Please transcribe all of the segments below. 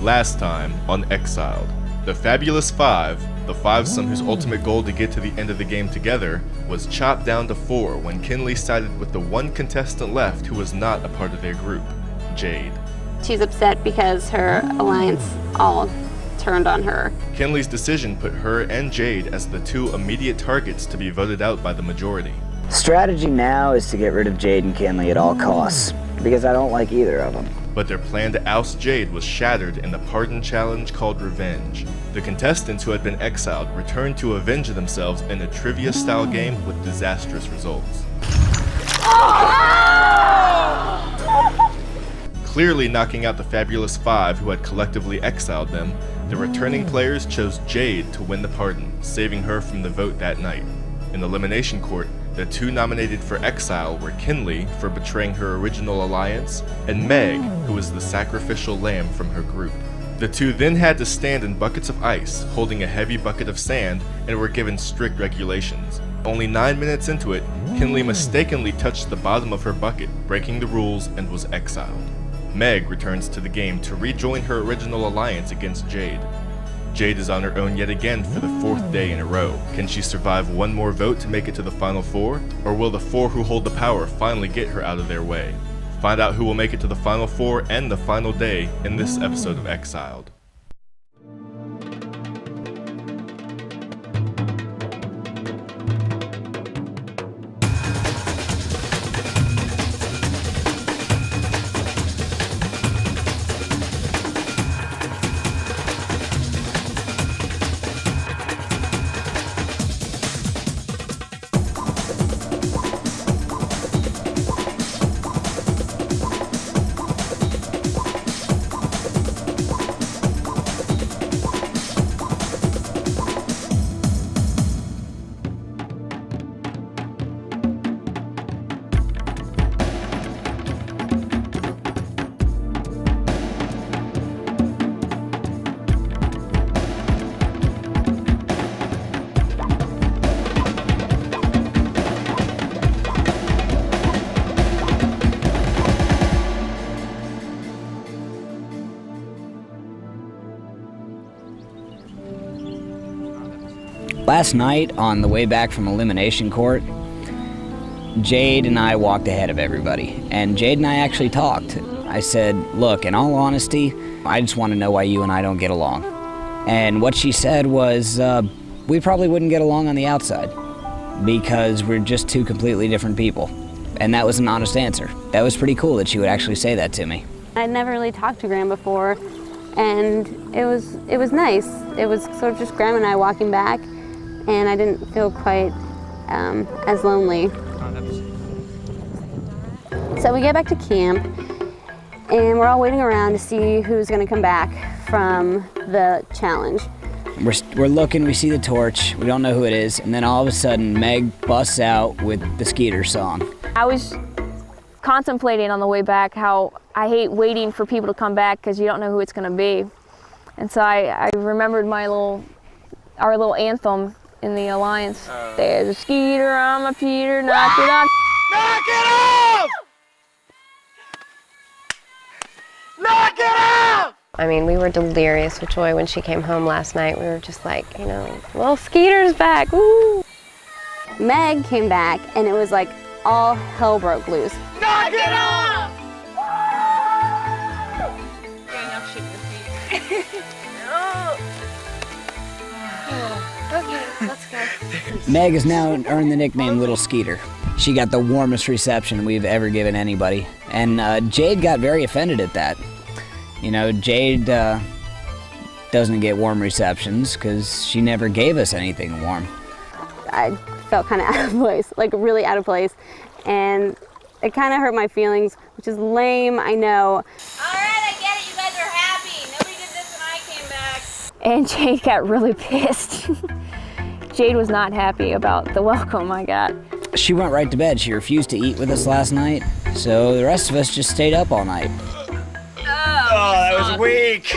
Last time on Exiled, the Fabulous Five, the fivesome whose ultimate goal to get to the end of the game together, was chopped down to 4 when Kinley sided with the one contestant left who was not a part of their group, Jade. She's upset because her alliance all turned on her. Kinley's decision put her and Jade as the 2 immediate targets to be voted out by the majority. Strategy now is to get rid of Jade and Kinley at all costs, because I don't like either of them. But their plan to oust Jade was shattered in the pardon challenge called Revenge. The contestants who had been exiled returned to avenge themselves in a trivia-style game with disastrous results. Clearly knocking out the Fabulous Five who had collectively exiled them, the returning players chose Jade to win the pardon, saving her from the vote that night. In Elimination Court, the 2 nominated for exile were Kinley for betraying her original alliance, and Meg, who was the sacrificial lamb from her group. The 2 then had to stand in buckets of ice, holding a heavy bucket of sand, and were given strict regulations. Only 9 minutes into it, Kinley mistakenly touched the bottom of her bucket, breaking the rules, and was exiled. Meg returns to the game to rejoin her original alliance against Jade. Jade is on her own yet again for the 4th day in a row. Can she survive one more vote to make it to the final 4? Or will the 4 who hold the power finally get her out of their way? Find out who will make it to the final 4 and the final day in this episode of Exiled. Last night, on the way back from Elimination Court, Jade and I walked ahead of everybody, and Jade and I actually talked. I said, look, in all honesty, I just want to know why you and I don't get along. And what she said was, we probably wouldn't get along on the outside, because we're just 2 completely different people. And that was an honest answer. That was pretty cool that she would actually say that to me. I'd never really talked to Graham before, and it was nice. It was sort of just Graham and I walking back, and I didn't feel quite as lonely. So we get back to camp, and we're all waiting around to see who's gonna come back from the challenge. We're looking, we see the torch, we don't know who it is, and then all of a sudden Meg busts out with the Skeeter song. I was contemplating on the way back how I hate waiting for people to come back because you don't know who it's gonna be. And so I remembered our little anthem in the Alliance. There's a Skeeter, I'm a Peter, knock it off. Knock it off! Knock it off! I mean, we were delirious with joy when she came home last night. We were just like, you know, well, Skeeter's back, woo! Meg came back, and it was like all hell broke loose. Knock it off! Okay, let's go. Meg has now earned the nickname Little Skeeter. She got the warmest reception we've ever given anybody. And Jade got very offended at that. You know, Jade doesn't get warm receptions because she never gave us anything warm. I felt kind of out of place, like really out of place. And it kind of hurt my feelings, which is lame, I know. All right, I get it, you guys are happy. Nobody did this when I came back. And Jade got really pissed. Jade was not happy about the welcome I got. She went right to bed. She refused to eat with us last night, so the rest of us just stayed up all night. Oh, that was weak.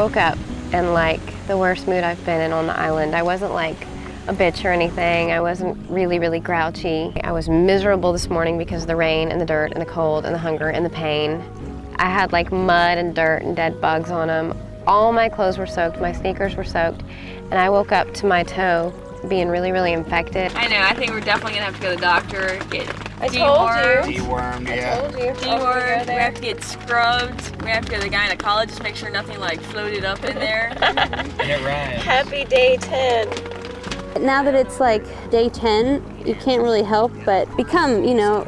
woke up in like the worst mood I've been in on the island. I wasn't like a bitch or anything. I wasn't really grouchy. I was miserable this morning because of the rain and the dirt and the cold and the hunger and the pain. I had like mud and dirt and dead bugs on them. All my clothes were soaked, my sneakers were soaked, and I woke up to my toe being really infected. I know, I think we're definitely gonna have to go to the doctor, get told you. Dewormed, yeah. I told you. dewormed, we have to get scrubbed, we have to go to the gynecologist, make sure nothing like floated up in there. Get right. Happy day 10. Now that it's like day 10, you can't really help but become, you know,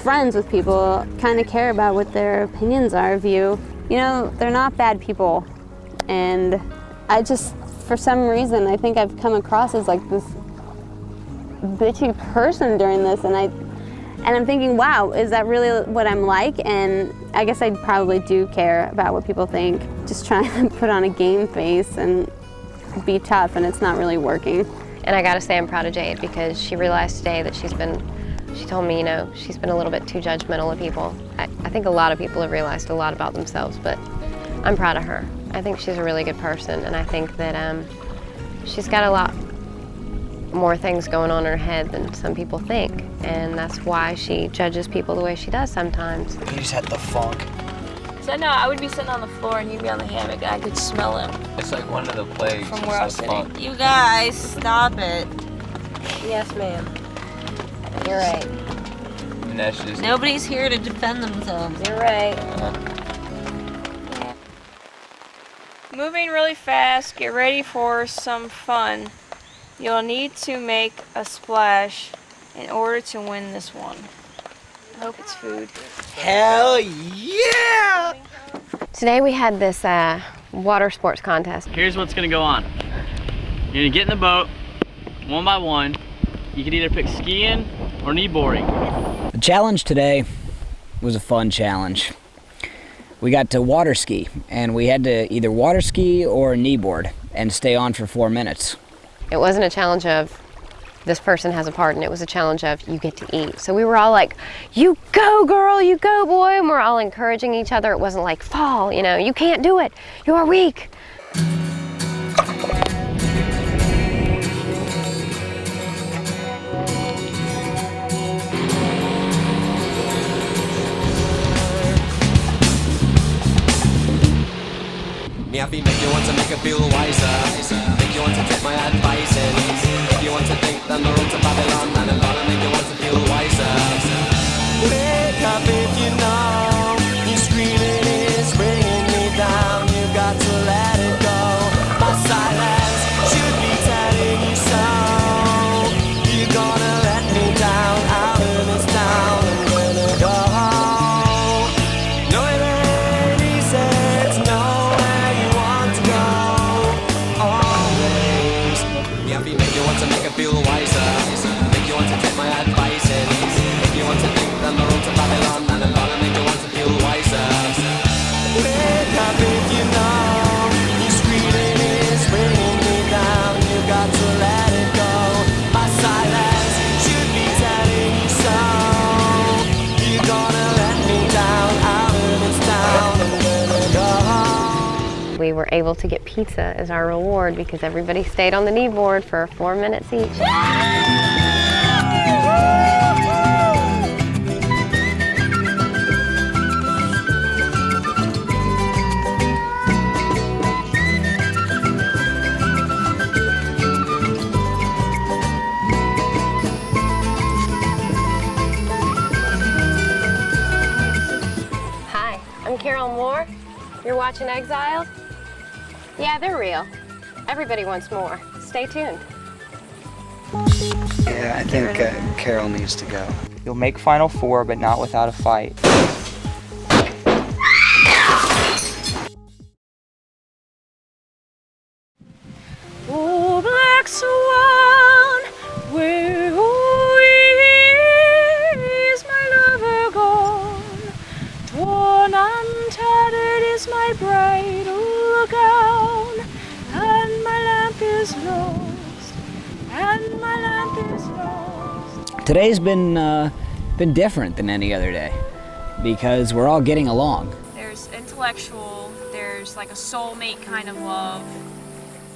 friends with people, kind of care about what their opinions are of you. You know, they're not bad people. And I just, for some reason, I think I've come across as like this bitchy person during this, and I'm thinking, wow, is that really what I'm like? And I guess I probably do care about what people think. Just trying to put on a game face and be tough, and it's not really working. And I gotta say I'm proud of Jade because she realized today that she told me, you know, she's been a little bit too judgmental of people. I think a lot of people have realized a lot about themselves, but I'm proud of her. I think she's a really good person, and I think that she's got a lot more things going on in her head than some people think, and that's why she judges people the way she does sometimes. You just had the funk. So no, I would be sitting on the floor and you'd be on the hammock and I could smell him It's like one of the plagues. from where I was sitting. You guys, stop it. Yes, ma'am. You're right. And that's just Nobody's here to defend themselves. You're right. Moving really fast, get ready for some fun. You'll need to make a splash in order to win this one. I hope it's food. Hell yeah! Today we had this water sports contest. Here's what's gonna go on. You're gonna get in the boat, one by one. You can either pick skiing or kneeboarding. The challenge today was a fun challenge. We got to water ski, and we had to either water ski or kneeboard and stay on for 4 minutes. It wasn't a challenge of this person has a part, and it was a challenge of you get to eat. So we were all like, you go girl, you go boy, and we're all encouraging each other. It wasn't like, fall, you know, you can't do it, you're weak. Me happy make you want to make it feel wiser. Make you want to take my advice in. If you want to think, then the road to Babylon, and I'm gonna make you want to feel wiser. Wake up if you know your screaming is bringing me down. You got to let it go. My silence should be telling you so. You're gonna let me down out of this town. I'm gonna go. No, it ain't easy to know where you want to go. Always. Yeah, we make you want to make it feel wiser. Make you want to take my advice in. If you want to think, then the road to Babylon, and I'm gonna make you want to feel wiser. Wake up if you know your screaming is bringing me down. You got to let it go. My silence should be telling you so. You're gonna let me down out of this town. I'm gonna go. We were able to get pizza as our reward because everybody stayed on the kneeboard for 4 minutes each. Hi, I'm Carol Moore. You're watching Exiled? Yeah, they're real. Everybody wants more. Stay tuned. Yeah, I think Carol needs to go. You'll make Final Four, but not without a fight. Oh, black swan, where is my lover gone? Torn and tattered is my bridal gown, and my lamp is lost, and my lamp is lost. Today's been different than any other day because we're all getting along. There's intellectual, there's there's like a soulmate kind of love.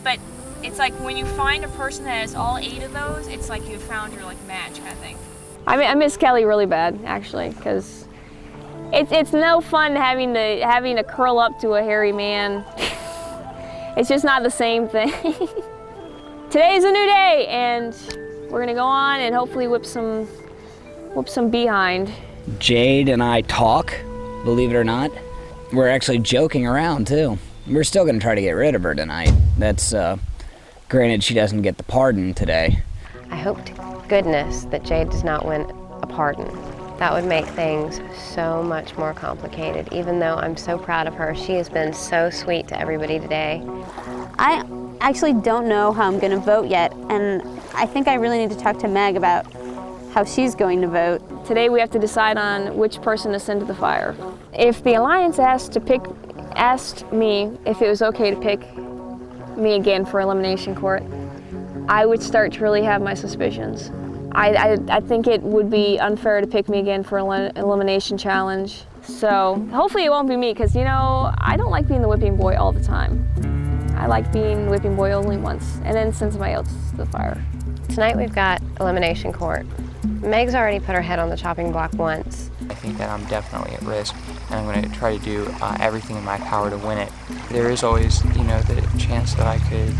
But it's like when you find a person that has all 8 of those, it's like you've found your like match kind of thing. I miss Kelly really bad, actually, because it's no fun having to curl up to a hairy man. It's just not the same thing. Today's a new day, and we're gonna go on and hopefully whip some behind. Jade and I talk, believe it or not. We're actually joking around too. We're still gonna try to get rid of her tonight. That's granted she doesn't get the pardon today. I hope to goodness that Jade does not win a pardon. That would make things so much more complicated. Even though I'm so proud of her, she has been so sweet to everybody today. I actually don't know how I'm gonna vote yet, and I think I really need to talk to Meg about how she's going to vote. Today we have to decide on which person to send to the fire. If the Alliance asked me if it was okay to pick me again for elimination court, I would start to really have my suspicions. I think it would be unfair to pick me again for an elimination challenge. So hopefully it won't be me, because you know, I don't like being the whipping boy all the time. I like being whipping boy only once, and then send somebody else to the fire. Tonight we've got elimination court. Meg's already put her head on the chopping block once. I think that I'm definitely at risk, and I'm going to try to do everything in my power to win it. There is always, you know, the chance that I could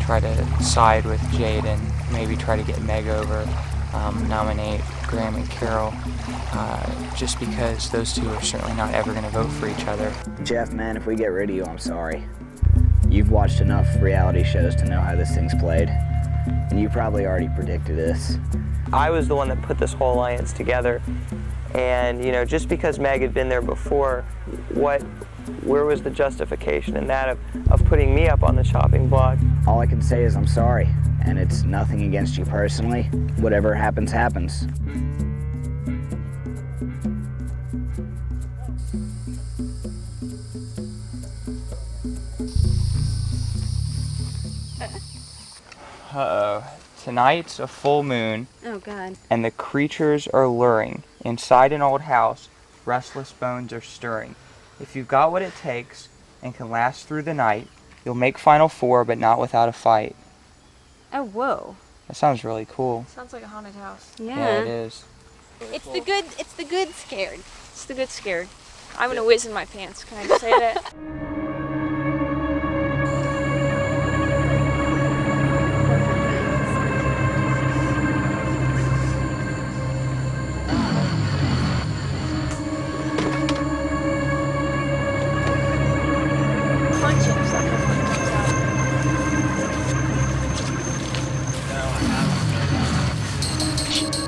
try to side with Jade and maybe try to get Meg over, nominate Graham and Carol, just because those two are certainly not ever going to vote for each other. Jeff, man, if we get rid of you, I'm sorry. You've watched enough reality shows to know how this thing's played, and you probably already predicted this. I was the one that put this whole alliance together, and you know, just because Meg had been there before, where was the justification in that of putting me up on the chopping block? All I can say is I'm sorry, and it's nothing against you personally. Whatever happens, happens. Uh-oh. Tonight's a full moon. Oh, God. And the creatures are luring. Inside an old house, restless bones are stirring. If you've got what it takes and can last through the night, you'll make Final Four, but not without a fight. Oh, whoa. That sounds really cool. Sounds like a haunted house. Yeah, it is. It's the good scared. It's the good scared. I'm gonna whiz in my pants. Can I just say that?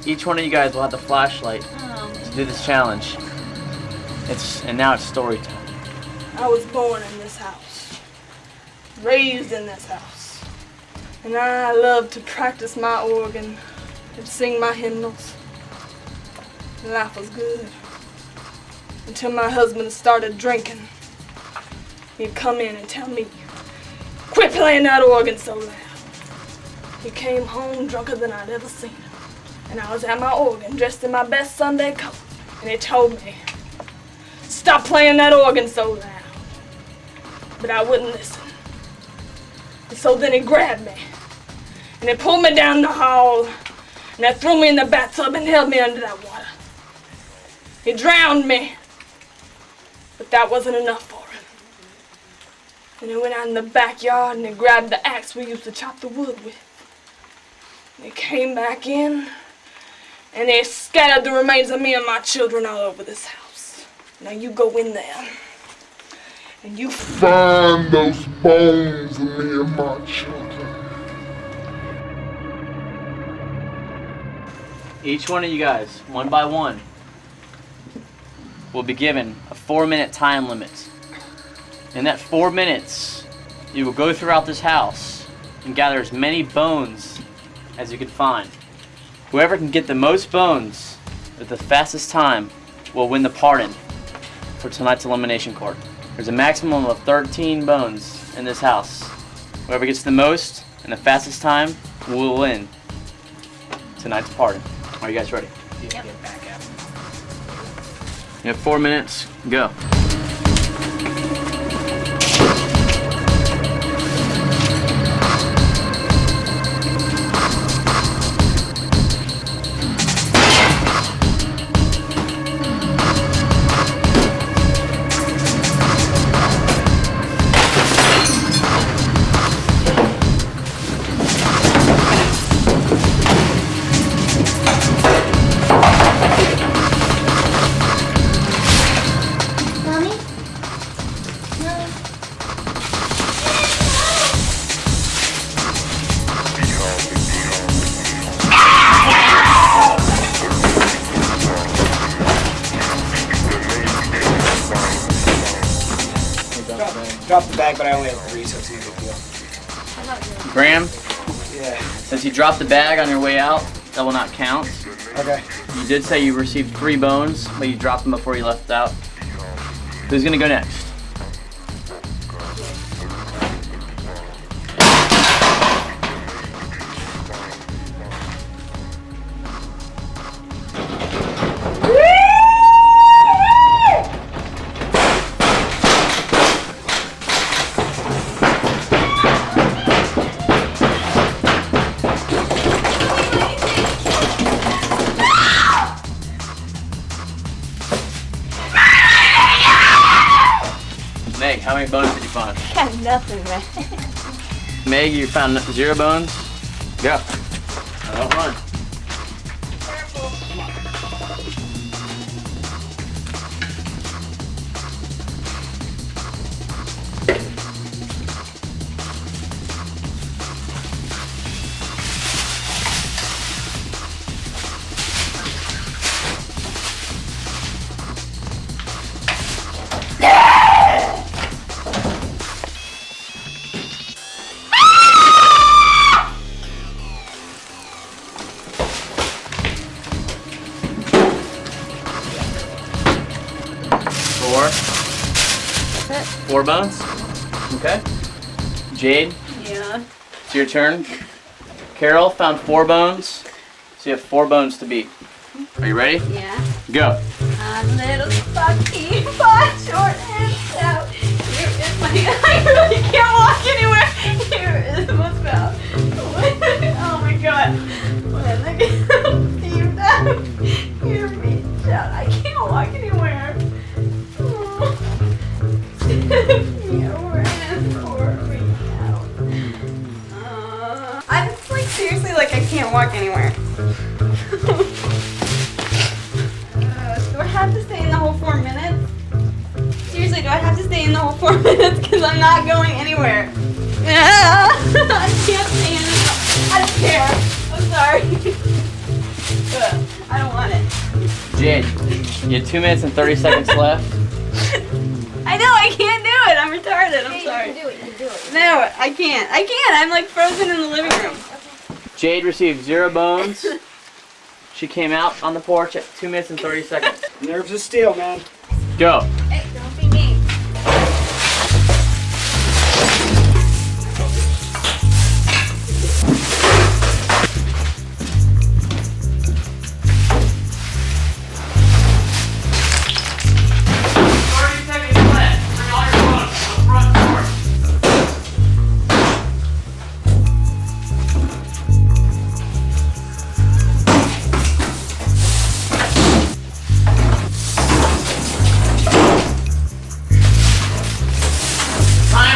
Each one of you guys will have the flashlight to do this challenge. And now it's story time. I was born in this house, raised in this house, and I love to practice my organ and sing my hymnals. And life was good until my husband started drinking. He'd come in and tell me, "Quit playing that organ so loud." He came home drunker than I'd ever seen him. And I was at my organ, dressed in my best Sunday coat, and he told me, "Stop playing that organ so loud." But I wouldn't listen. And so then he grabbed me, and he pulled me down the hall, and he threw me in the bathtub and held me under that water. He drowned me, but that wasn't enough for him. And he went out in the backyard and he grabbed the axe we used to chop the wood with. And he came back in, and they scattered the remains of me and my children all over this house. Now you go in there, and you find those bones of me and my children. Each one of you guys, one by one, will be given a 4-minute time limit. In that 4 minutes, you will go throughout this house and gather as many bones as you can find. Whoever can get the most bones at the fastest time will win the pardon for tonight's elimination court. There's a maximum of 13 bones in this house. Whoever gets the most and the fastest time will win tonight's pardon. Are you guys ready? Yep. You have 4 minutes. Go. bag, but I only have 3, so it's no big deal. Graham, Yeah. since you dropped the bag on your way out, that will not count. Okay. You did say you received 3 bones, but you dropped them before you left out. Who's gonna go next? Meg, how many bones did you find? Got nothing, man. Meg, you found 0 bones? Go. Don't run. That's it. 4 bones? Okay. Jade, Yeah. it's your turn. Carol found 4 bones, so you have 4 bones to beat. Are you ready? Yeah. Go. I'm a little fucky, but short and stout. Here is my. I really can't walk anywhere. Here is my spout. Oh my god. When I get Steve down, hear me shout. I can't walk anywhere. I'm just like seriously like I can't walk anywhere. Do I have to stay in the whole 4 minutes? Seriously, do I have to stay in the whole 4 minutes? Because I'm not going anywhere. I can't stay in this. I don't care. I'm sorry. I don't want it. Jade, you have 2 minutes and 30 seconds left. I know, I can't do it. I'm retarded. I'm sorry. You can do it. You can do it. No, I can't. I can't. I'm like frozen in the living room. Jade received 0 bones. She came out on the porch at 2 minutes and 30 seconds. Nerves of steel, man. Go. Hey, don't be mean.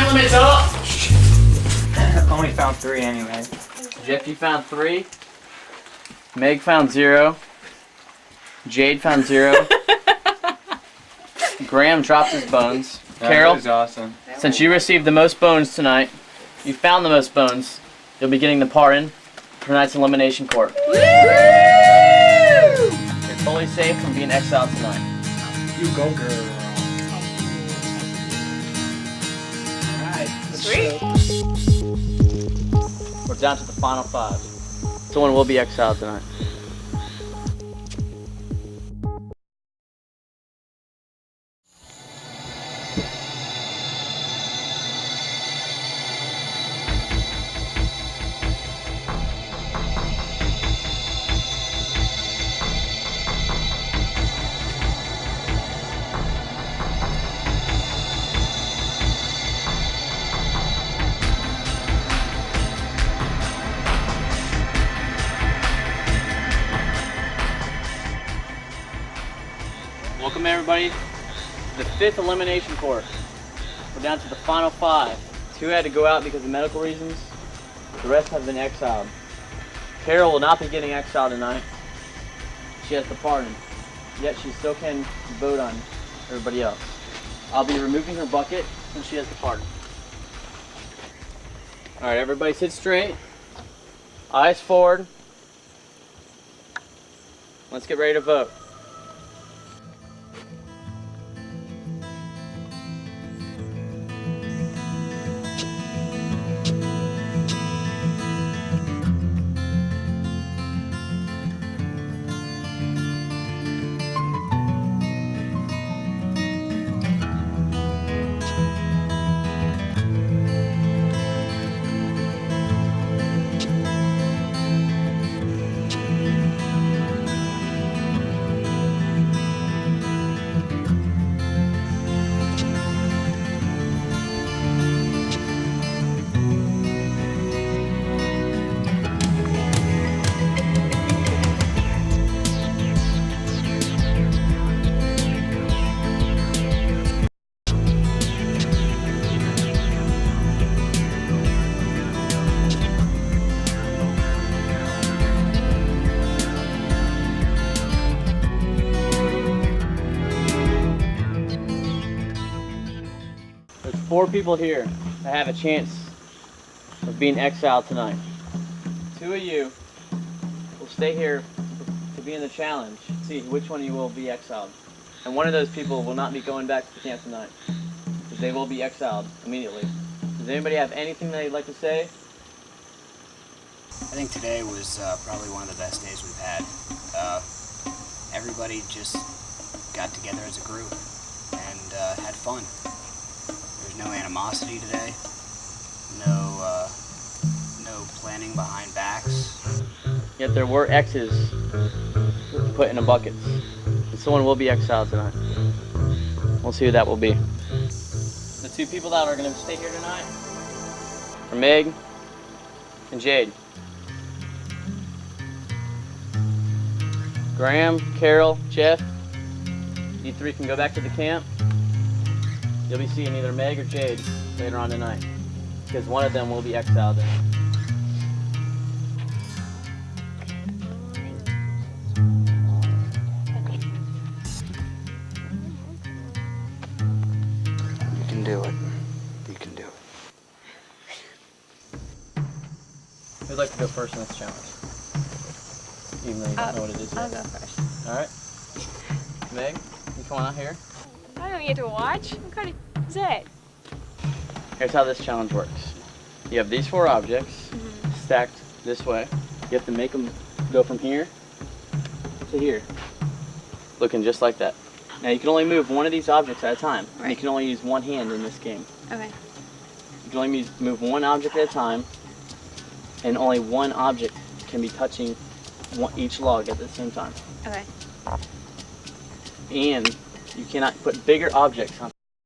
Limit's up. Only found 3 anyway. Jeff, you found 3. Meg found 0. Jade found 0. Graham dropped his bones. Carol, That was awesome. since you received the most bones tonight, you found the most bones, you'll be getting the pardon for tonight's elimination court. Woo! You're fully safe from being exiled tonight. You go, girl. Sweet. We're down to the final 5. Someone will be exiled tonight. Welcome everybody to the 5th elimination court. We're down to the final 5. 2 had to go out because of medical reasons. The rest have been exiled. Carol will not be getting exiled tonight. She has the pardon. Yet she still can vote on everybody else. I'll be removing her bucket when she has the pardon. Alright, everybody sit straight. Eyes forward. Let's get ready to vote. 4 people here that have a chance of being exiled tonight. 2 of you will stay here to be in the challenge. See which one of you will be exiled. And one of those people will not be going back to the camp tonight, because they will be exiled immediately. Does anybody have anything they'd like to say? I think today was probably one of the best days we've had. Everybody just got together as a group and had fun. There's no animosity today, no planning behind backs. Yet there were X's put in the buckets. And someone will be exiled tonight. We'll see who that will be. The 2 people that are going to stay here tonight are Meg and Jade. Graham, Carol, Jeff, you 3 can go back to the camp. You'll be seeing either Meg or Jade later on tonight, because one of them will be exiled tonight. You can do it. You can do it. Who'd like to go first in this challenge? Even though you don't know what it is yet. I'll go first. Alright. Meg, you come on out here. I don't get to watch. What kind of is that? Here's how this challenge works. You have these 4 objects stacked this way. You have to make them go from here to here, looking just like that. Now you can only move one of these objects at a time. Right. You can only use one hand in this game. Okay. You can only move one object at a time, and only one object can be touching each log at the same time. Okay. And you cannot put bigger objects on